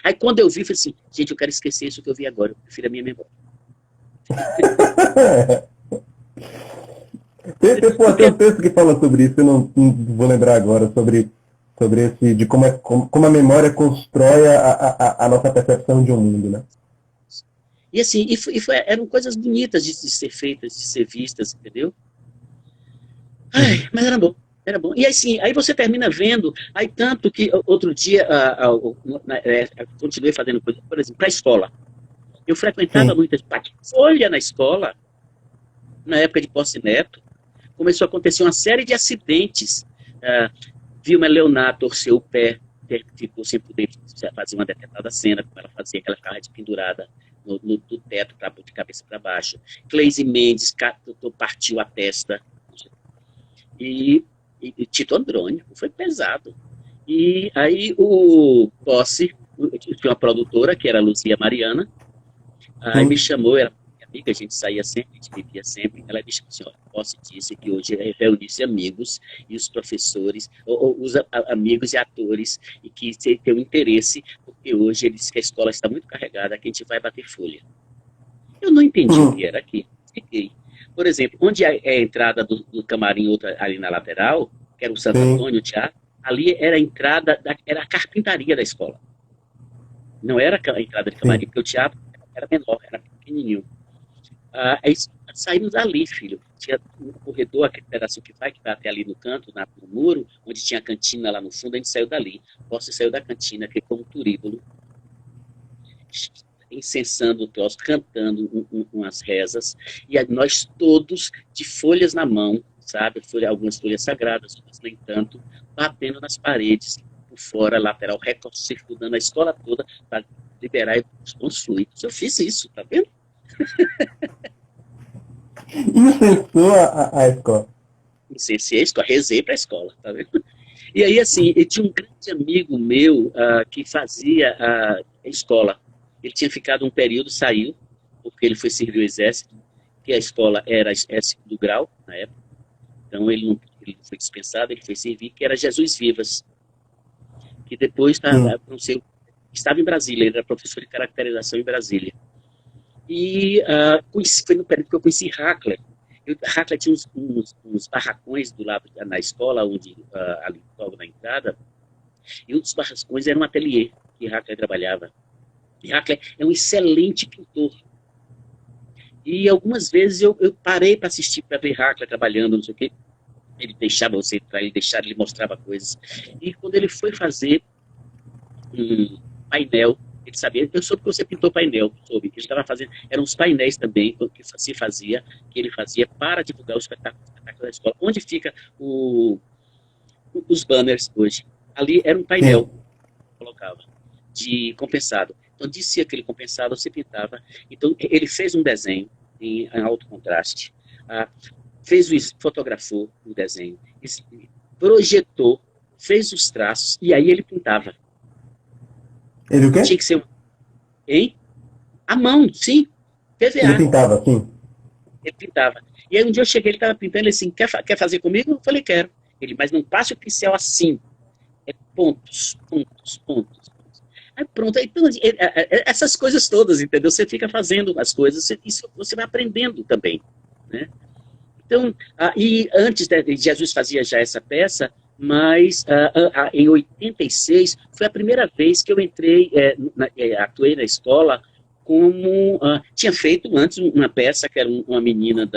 Aí quando eu vi, eu falei assim, gente, eu quero esquecer isso que eu vi agora, eu prefiro a minha memória. Tem um texto que fala sobre isso, eu não vou lembrar agora, sobre esse, de como a memória constrói a nossa percepção de um mundo, né? E assim, eram coisas bonitas de ser feitas, de ser vistas, entendeu? Ai, mas era bom, era bom. E assim, aí você termina vendo, aí tanto que outro dia, continuei fazendo coisa, por exemplo, para a escola. Eu frequentava muitas folha na escola, na época de Posse Neto, começou a acontecer uma série de acidentes. Vilma Leonardo torceu o pé, ficou sem poder fazer uma determinada cena, como ela fazia, que ela ficava pendurada no teto, de cabeça para baixo. Cleise Mendes partiu a testa. E Tito Andrônico, foi pesado. E aí o Posse, tinha uma produtora, que era a Luzia Mariana, aí me chamou, era minha amiga, a gente saía sempre, a gente vivia sempre, ela me chamou assim, olha, Posse disse que hoje reunisse amigos e os professores, ou os amigos e atores, e que tem um interesse, porque hoje ele disse que a escola está muito carregada, que a gente vai bater folha. Eu não entendi o que era aqui, fiquei. Por exemplo, onde é a entrada do camarim, outra ali na lateral, que era o Santo Antônio, o teatro, ali era a entrada, era a carpintaria da escola. Não era a entrada de camarim, porque o teatro era menor, era pequenininho. Aí saímos dali, filho. Tinha um corredor, aquele pedacinho que vai até ali no canto, no muro, onde tinha a cantina lá no fundo, a gente saiu dali. Posse saiu da cantina, que ficou um turíbulo, incensando o troço, cantando umas rezas, e nós todos de folhas na mão, sabe? Algumas folhas sagradas, outras nem tanto, batendo nas paredes, por fora, lateral, circundando a escola toda, para liberar os bons fluidos. Eu fiz isso, tá vendo? Incensou a escola. Incensei a escola, rezei para a escola, tá vendo? E aí, assim, eu tinha um grande amigo meu que fazia a escola. Ele tinha ficado um período, saiu, porque ele foi servir o exército, que a escola era segundo grau, na época. Então, ele foi dispensado, ele foi servir, que era Jesus Vivas, que depois, não sei, estava em Brasília, ele era professor de caracterização em Brasília. E foi no período que eu conheci Hackler. Hackler tinha uns barracões do lado, na escola, onde, ali logo na entrada, e um dos barracões era um ateliê que Hackler trabalhava. E Hackler é um excelente pintor. E algumas vezes eu parei para assistir, para ver Hackler trabalhando, não sei o quê. Ele deixava você entrar, ele mostrava coisas. E quando ele foi fazer um painel, ele sabia, eu soube que você pintou painel, soube que ele estava fazendo, eram uns painéis também que ele fazia para divulgar o espetáculo da escola. Onde fica os banners hoje? Ali era um painel que colocava, de compensado. Então, disse aquele compensado, você pintava. Então, ele fez um desenho em alto contraste, fotografou o desenho, projetou, fez os traços, e aí ele pintava. Ele o quê? Tinha que ser a mão, sim. PVA. Ele pintava, sim. Ele pintava. E aí um dia eu cheguei, ele estava pintando, ele assim, quer fazer comigo? Eu falei, quero. Ele, mas não passe o pincel assim. É pontos, pontos, pontos. Aí pronto, então, essas coisas todas, entendeu? Você fica fazendo as coisas, isso você vai aprendendo também, né? Então, e antes, Jesus fazia já essa peça, mas em 86 foi a primeira vez que eu entrei, atuei na escola como... tinha feito antes uma peça que era uma menina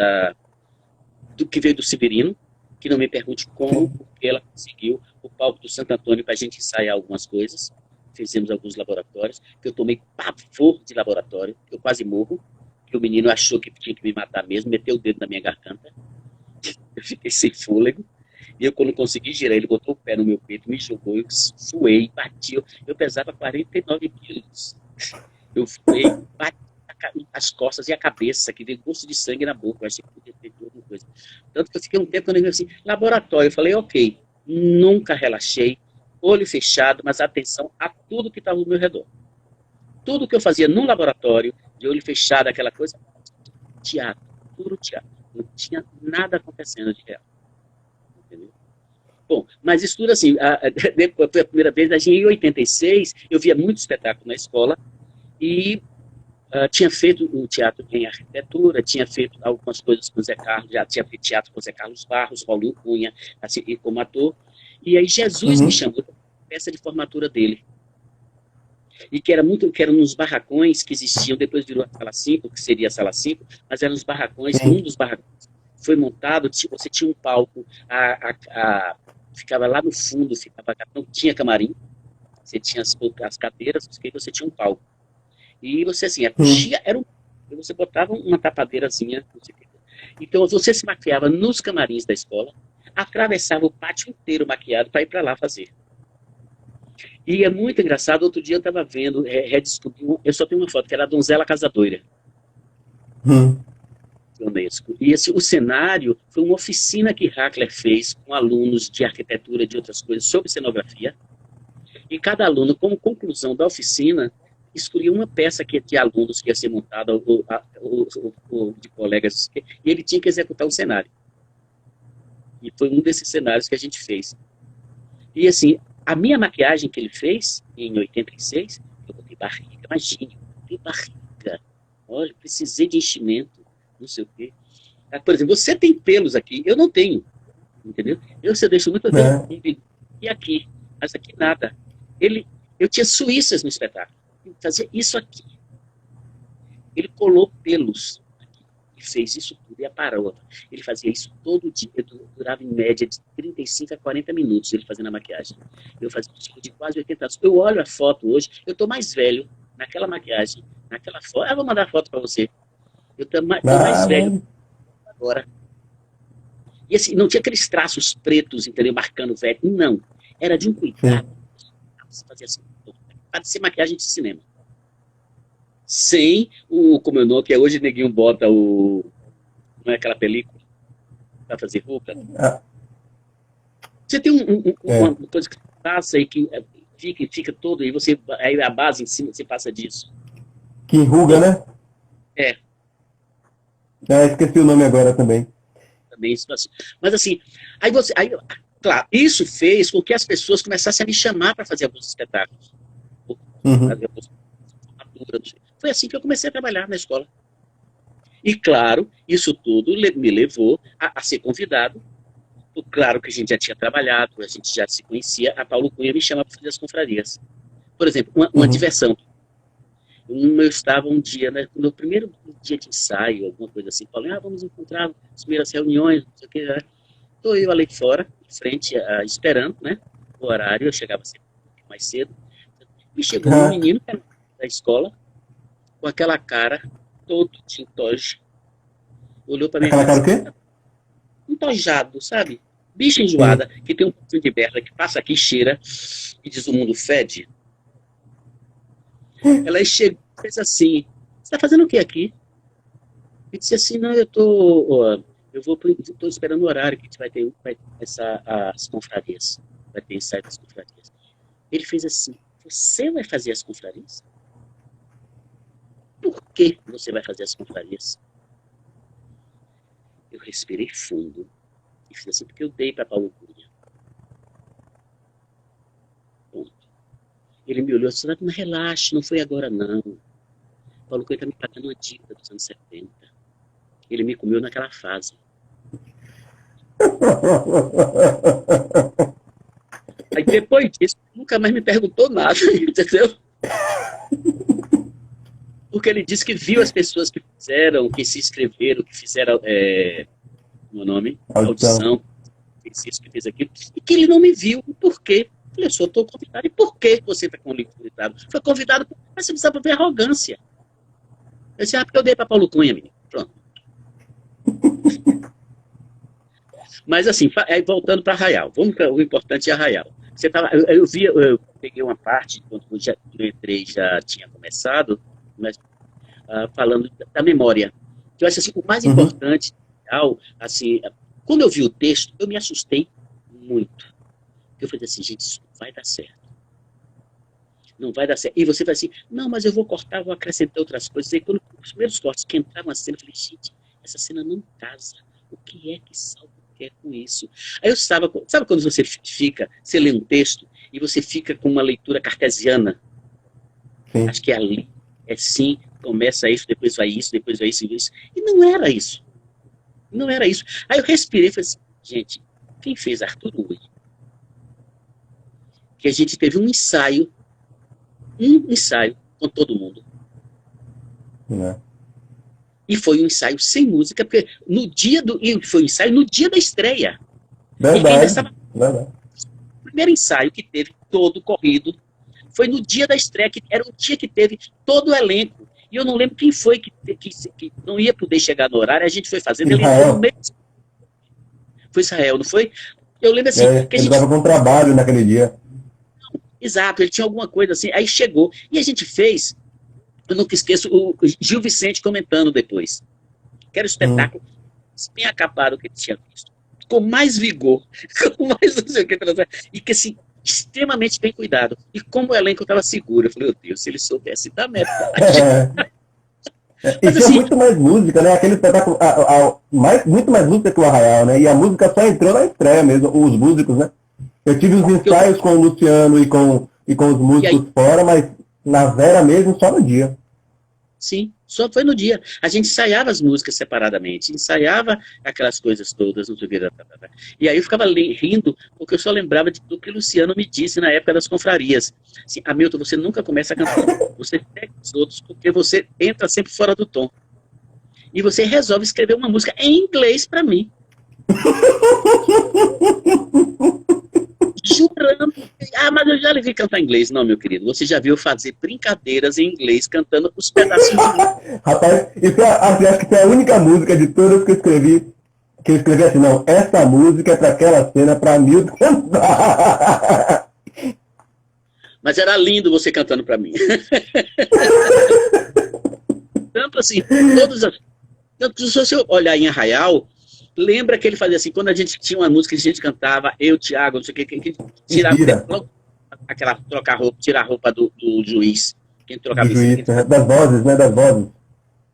que veio do Severino, que não me pergunte como, porque ela conseguiu o palco do Santo Antônio para a gente ensaiar algumas coisas. Fizemos alguns laboratórios, que eu tomei pavor de laboratório, eu quase morro, que o menino achou que tinha que me matar mesmo, meteu o dedo na minha garganta, eu fiquei sem fôlego, e eu, quando consegui girar, ele botou o pé no meu peito, me jogou, eu suei, bati, eu pesava 49 quilos, eu suei, bati as costas e a cabeça, que veio gosto de sangue na boca, eu achei que podia ter alguma coisa. Tanto que eu fiquei um tempo, quando eu vi assim, laboratório, eu falei, ok, nunca relaxei, olho fechado, mas atenção a tudo que estava ao meu redor. Tudo que eu fazia no laboratório, de olho fechado, aquela coisa, teatro, puro teatro. Não tinha nada acontecendo de real. Entendeu? Bom, mas isso tudo assim, foi a primeira vez, em 86, eu via muito espetáculo na escola e tinha feito um teatro em arquitetura, tinha feito algumas coisas com o Zé Carlos, já tinha feito teatro com o Zé Carlos Barros, Paulinho Cunha, assim, e como ator. E aí Jesus me chamou para a peça de formatura dele. E que era nos barracões que existiam, depois virou a Sala 5, que seria a Sala 5, mas eram os barracões, um dos barracões foi montado, você tinha um palco, ficava lá no fundo, não tinha camarim, você tinha as cadeiras, você tinha um palco. E você, assim, a coxia era você botava uma tapadeirazinha, não sei o que. Então, você se maquiava nos camarins da escola, atravessava o pátio inteiro maquiado para ir para lá fazer. E é muito engraçado, outro dia eu estava vendo, redescobri, eu só tenho uma foto, que era a Donzela Casadoira, Hum. da Unesco. E o cenário foi uma oficina que Hackler fez com alunos de arquitetura e de outras coisas sobre cenografia. E cada aluno, como conclusão da oficina, escolhia uma peça que tinha alunos que ia ser montada, ou de colegas, e ele tinha que executar um cenário. E foi um desses cenários que a gente fez. E assim, a minha maquiagem que ele fez, em 86, eu botei barriga, imagine, eu botei barriga. Olha, precisei de enchimento, não sei o quê. Por exemplo, você tem pelos aqui, eu não tenho, entendeu? Eu deixo muito bem. E aqui, mas aqui nada. Eu tinha suíças no espetáculo, ele fazia isso aqui. Ele colou pelos aqui, e fez isso tudo, e a parola. Ele fazia isso todo dia, durava em média de 35 a 40 minutos ele fazendo a maquiagem. Eu fazia um ciclo de quase 80 anos. Eu olho a foto hoje, eu estou mais velho naquela maquiagem, naquela foto. Vou mandar a foto para você. Eu estou mais velho agora. E assim, não tinha aqueles traços pretos, entendeu, marcando velho. Não. Era de um cuidado. Você fazia assim, parecia maquiagem de cinema. Sem como eu não, que hoje neguinho bota não é aquela película para fazer roupa. Você tem uma coisa que passa e que fica todo, e aí a base em cima, você passa disso. Que enruga, né? Esqueci o nome agora também. Mas assim, claro, isso fez com que as pessoas começassem a me chamar para fazer alguns espetáculos. Foi assim que eu comecei a trabalhar na escola. E claro, isso tudo me levou a ser convidado. Claro que a gente já tinha trabalhado, a gente já se conhecia. A Paulo Cunha me chama para fazer as confrarias. Por exemplo, uma diversão. Eu estava um dia, no primeiro dia de ensaio, alguma coisa assim, falando, vamos encontrar as primeiras reuniões, não sei o que. Estou eu ali fora, em frente, esperando, né, o horário, eu chegava sempre mais cedo. E chegou um menino da escola, com aquela cara, todo tintoge. Olhou para mim. Aquela cara o quê? Entojado, sabe? Bicha enjoada, que tem um pouquinho de merda, que passa aqui, cheira, e diz o mundo fede. Ela chegou e fez assim, você está fazendo o que aqui? Eu disse assim, não, eu estou esperando o horário que a gente vai ter as confrarias. Vai ter ensaio das confrarias. Ele fez assim, você vai fazer as confrarias? Por que você vai fazer as confrarias? Eu respirei fundo e fiz assim, porque eu dei para Paulo Cunha. Ponto. Ele me olhou assim, mas relaxe, não foi agora não. Paulo Cunha está me pagando uma dívida dos anos 70. Ele me comeu naquela fase. Aí depois disso, nunca mais me perguntou nada, entendeu? Porque ele disse que viu as pessoas que fizeram, que se inscreveram, que fizeram, meu nome, audição, que fez aquilo, e que ele não me viu. Por quê? Eu falei, eu só estou convidado. E por que você foi convidado? Foi convidado, mas você precisava ver arrogância. Eu disse, porque eu dei para Paulo Cunha, menino. Pronto. Mas assim, voltando para Arraial, o importante é Arraial. Eu peguei uma parte, quando o E3 já tinha começado, mas, falando da memória. Eu acho assim, o mais importante, assim, quando eu vi o texto, eu me assustei muito. Eu falei assim, gente, isso não vai dar certo. Não vai dar certo. E você vai assim, não, mas eu vou cortar, vou acrescentar outras coisas. E quando os primeiros cortes que entraram na cena, eu falei, gente, essa cena não casa. O que é que Salvo quer com isso? Aí eu estava, sabe quando você lê um texto e você fica com uma leitura cartesiana? Sim. Acho que é ali, sim, começa isso, depois vai isso, depois vai isso. E não era isso. Não era isso. Aí eu respirei e falei assim, gente, quem fez Arthur Ui? Que a gente teve um ensaio com todo mundo. E foi um ensaio sem música, porque foi um ensaio no dia da estreia. Verdade. O primeiro ensaio que teve todo corrido foi no dia da estreia, que era o dia que teve todo o elenco. E eu não lembro quem foi que não ia poder chegar no horário, a gente foi fazendo, ele entrou no meio. Foi Israel, não foi? Eu lembro assim... que a gente estava com trabalho naquele dia. Exato, ele tinha alguma coisa assim. Aí chegou, e a gente fez, eu nunca esqueço, o Gil Vicente comentando depois, que era o espetáculo bem acabado que ele tinha visto, com mais vigor, com mais não sei o que, e que assim, extremamente bem cuidado. E como o elenco estava seguro, eu falei, meu Deus, se ele soubesse da metade. E tinha muito mais música, né? Aquele espetáculo, muito mais música que o Arraial, né? E a música só entrou na estreia mesmo, os músicos, né? Eu tive os ensaios com o Luciano e com os músicos fora, mas na Vera mesmo só no dia. Sim, só foi no dia. A gente ensaiava as músicas separadamente, ensaiava aquelas coisas todas, não sei o que. E aí eu ficava rindo, porque eu só lembrava do que o Luciano me disse na época das confrarias. Assim, Hamilton, você nunca começa a cantar, você pega os outros, porque você entra sempre fora do tom. E você resolve escrever uma música em inglês para mim. Jurando. Mas eu já lhe vi cantar em inglês. Não, meu querido. Você já viu fazer brincadeiras em inglês cantando os pedacinhos de música. Rapaz, acho que foi a única música de todas que eu escrevi assim, não, essa música é para aquela cena, para Milton cantar. Mas era lindo você cantando para mim. Tanto assim, tanto se você olhar em Arraial, lembra que ele fazia assim, quando a gente tinha uma música que a gente cantava, eu, Thiago, não sei o que tirava trocar roupa, tirar a roupa do juiz. Quem trocava do juiz, das vozes, né? Das vozes.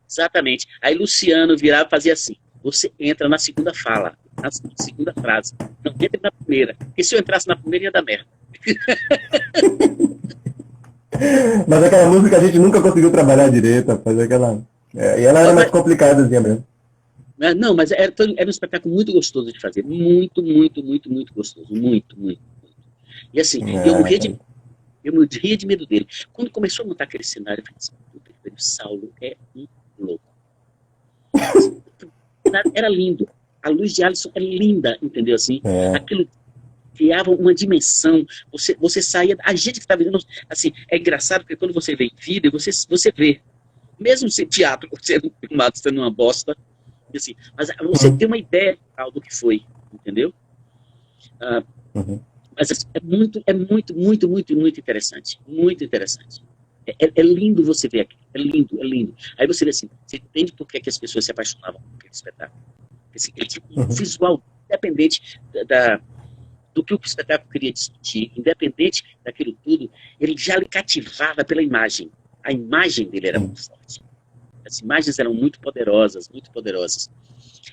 Exatamente. Aí Luciano virava e fazia assim, você entra na segunda fala, na segunda frase. Não entra na primeira. Porque se eu entrasse na primeira ia dar merda. Mas aquela música a gente nunca conseguiu trabalhar direito, rapaz. E ela era mais complicadazinha mesmo. Não, mas era um espetáculo muito gostoso de fazer. Muito, muito, muito, muito gostoso. Muito, muito, muito. E assim, eu morria de medo dele. Quando começou a montar aquele cenário, eu falei assim, o Saulo é um louco. Era lindo. A luz de Alisson é linda, entendeu? Assim, aquilo criava uma dimensão. Você saía... A gente que está vendo... Assim, é engraçado porque quando você vê em vídeo, você vê. Mesmo sem teatro, sendo filmado, sendo uma bosta, assim, mas você tem uma ideia do que foi, entendeu? Mas assim, é muito, muito, muito, muito interessante. Muito interessante. É lindo você ver aqui. É lindo, é lindo. Aí você vê assim, você entende por que as pessoas se apaixonavam por aquele espetáculo. Assim, ele tinha um visual independente do que o espetáculo queria discutir, independente daquilo tudo, ele já lhe cativava pela imagem. A imagem dele era muito forte. As imagens eram muito poderosas, muito poderosas.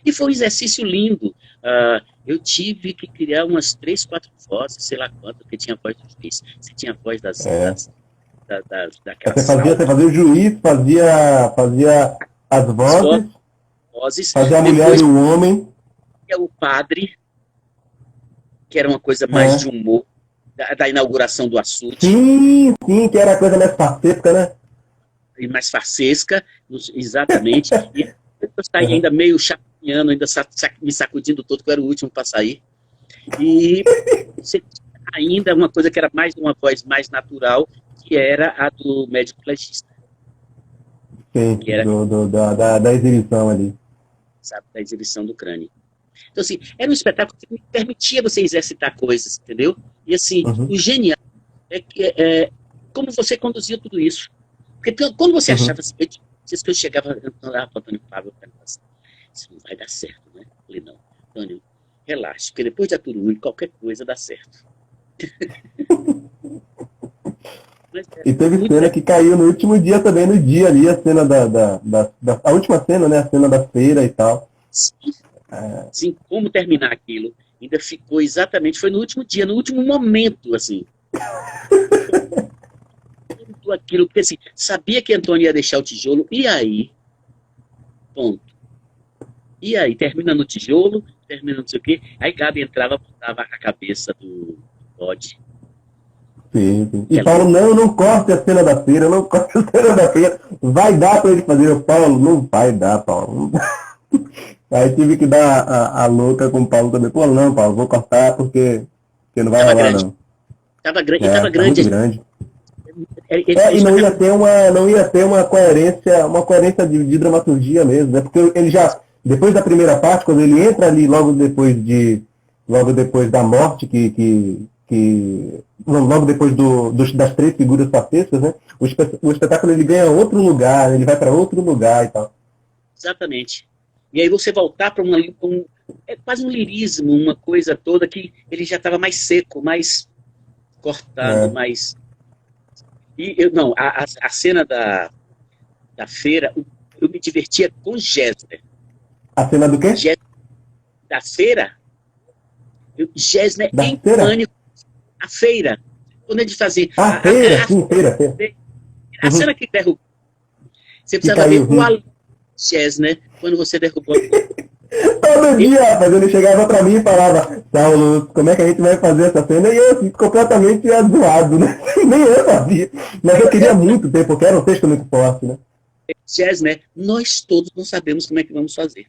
E foi um exercício lindo. Eu tive que criar umas 3, 4 vozes, sei lá quanto, porque tinha a voz do juiz. Você tinha a voz daquela Você fazia o juiz, fazia as vozes, fazia a mulher e o homem. E o padre, que era uma coisa mais de humor, da inauguração do açude. Sim, que era a coisa mais farsesca, né? E mais farsesca, exatamente. E eu saí ainda meio chapinhando, ainda me sacudindo todo, que eu era o último para sair. E você tinha ainda uma coisa que era mais uma voz mais natural, que era a do médico legista. Sim, que era, da exibição ali. Sabe, da exibição do crânio. Então, assim, era um espetáculo que me permitia você exercitar coisas, entendeu? E, assim, o genial é como você conduzia tudo isso. Porque quando você achava assim, eu chegava para o Antônio Pablo, eu pensava assim, isso não vai dar certo, né? Eu falei, não, Antônio, relaxa, porque depois da Tururi, qualquer coisa dá certo. Mas, e teve cena que caiu no último dia também, no dia ali, a cena a última cena, né? A cena da feira e tal. Sim, como terminar aquilo, ainda ficou exatamente, foi no último dia, no último momento, assim. Tudo aquilo, porque assim, sabia que Antônio ia deixar o tijolo, e aí, ponto. E aí, termina no tijolo, termina não sei o quê, aí Gabi entrava, botava a cabeça do bode. Sim. E Paulo, não corte a cena da feira, não corte a cena da feira. Vai dar para ele fazer. O Paulo, não vai dar, Paulo. Aí tive que dar a louca com o Paulo também. Pô, não, Paulo, vou cortar porque não vai rolar, não. Tava grande. Muito grande. E não ia ter uma coerência de dramaturgia mesmo, né? Porque ele já, depois da primeira parte, quando ele entra ali logo depois da morte que logo depois das três figuras patescas, né? O espetáculo ele ganha outro lugar, ele vai para outro lugar e tal. Exatamente. E aí você voltar para é quase um lirismo, uma coisa toda que ele já estava mais seco, mais cortado, mais... Não, a cena da feira, eu me divertia com Gessner. A cena do quê? Da feira, Gessner da em feira? pânico. A feira. Quando ele fazia... feira, sim, feira. A cena que derrubou. Você precisava ver o aluno Gessner quando você derrubou. Todo dia, rapaz, ele chegava pra mim e falava, Saulo, como é que a gente vai fazer essa cena? E eu, assim, completamente azuado, né? Nem eu sabia. Mas eu queria muito ter, porque era um texto muito forte, né? Gessner, nós todos não sabemos como é que vamos fazer.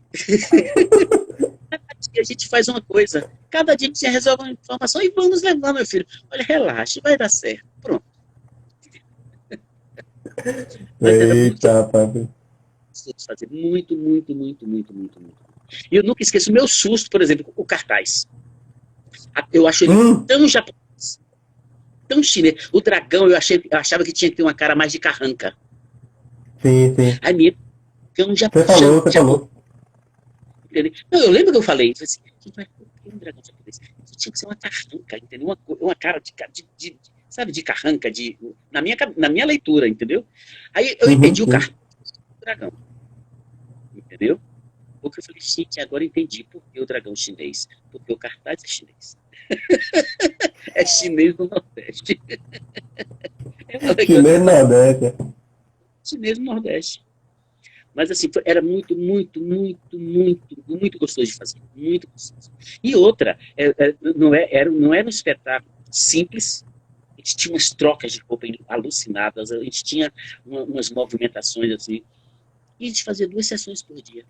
Cada dia a gente faz uma coisa. Cada dia a gente resolve uma informação e vamos levando, meu filho. Olha, relaxa, vai dar certo. Pronto. Eita, rapaz. Fazer muito. E eu nunca esqueço o meu susto, por exemplo, o cartaz. Eu acho ele tão japonês, tão chinês. O dragão, eu achava que tinha que ter uma cara mais de carranca. Sim. Aí minha dragão Você falou. Entendeu? Não, eu lembro que eu falei, assim, vai ter um dragão japonês. Tinha que ser uma carranca, entendeu? Uma cara de sabe, de carranca, na minha leitura, entendeu? Aí eu entendi o cartaz do dragão. Entendeu? Porque eu falei, gente, agora eu entendi por que o dragão chinês. Porque o cartaz é chinês. É chinês do Nordeste. Chinês no Nordeste. Chinês no Nordeste. Mas assim, era muito gostoso de fazer. Muito gostoso. E outra, não era um espetáculo simples. A gente tinha umas trocas de roupa alucinadas, a gente tinha umas movimentações assim. E a gente fazia 2 sessões por dia.